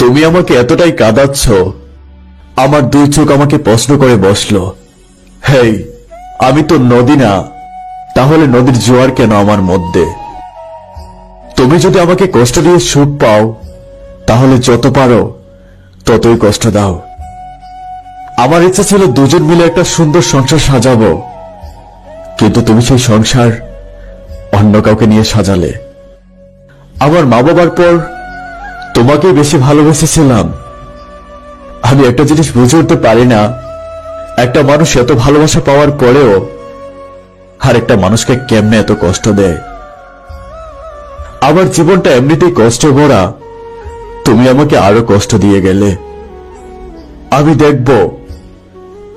তুমি আমাকে এতটাই কাঁদাচ্ছ, আমার দুই চোখ আমাকে প্রশ্ন করে বসলো। হেই, আমি তো নদী না, তাহলে নদীর জোয়ার কেন আমার মধ্যে? তুমি যদি আমাকে কষ্ট দিয়ে সুখ পাও, তাহলে যত পারো ততই কষ্ট দাও। আমার ইচ্ছা ছিল দুজন মিলে একটা সুন্দর সংসার সাজাবো, কিন্তু তুমি সেই সংসার অন্য কাউকে নিয়ে সাজালে। আমার মা বাবার পর তোমাকেই বেশি ভালোবেসেছিলাম। আমি একটা জিনিস বুঝে উঠতে পারি না, একটা মানুষ এত ভালোবাসা পাওয়ার পরেও আর একটা মানুষকে কেমনে এত কষ্ট দেয়। আমার জীবনটা এমনিতেই কষ্ট ভরা, তুমি আমাকে আরো কষ্ট দিয়ে গেলে। আমি দেখব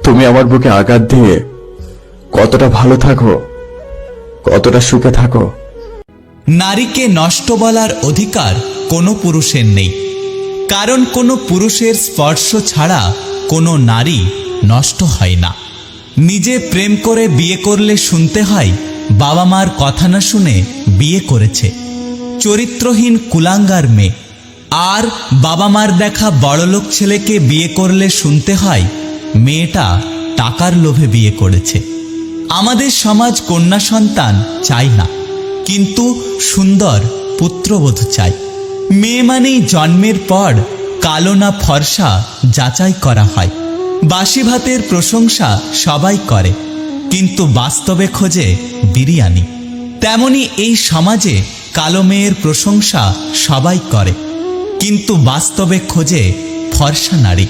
তুমি আমার বুকে আঘাত দিয়ে কতটা ভালো থাকো, কতটা সুখে থাকো। নারীকে নষ্ট বলার অধিকার কোনো পুরুষের নেই, কারণ কোনো পুরুষের স্পর্শ ছাড়া কোনো নারী নষ্ট হয় না। নিজে প্রেম করে বিয়ে করলে শুনতে হয় বাবা মার কথা না শুনে বিয়ে করেছে, চরিত্রহীন কুলাঙ্গার মেয়ে। আর বাবা মার দেখা বড়লোক ছেলেকে বিয়ে করলে শুনতে হয় মেয়েটা টাকার লোভে বিয়ে করেছে। আমাদের সমাজ কন্যা সন্তান চায় না, কিন্তু সুন্দর পুত্রবধূ চাই। মেয়ে মানেই জন্মের পর কালো না ফর্সা যাচাই করা হয়। বাসি ভাতের প্রশংসা সবাই করে, কিন্তু বাস্তবে খোঁজে বিরিয়ানি। তেমনি এই সমাজে কালো মেয়ের প্রশংসা সবাই করে, কিন্তু বাস্তবে খোঁজে ফর্সা নারী।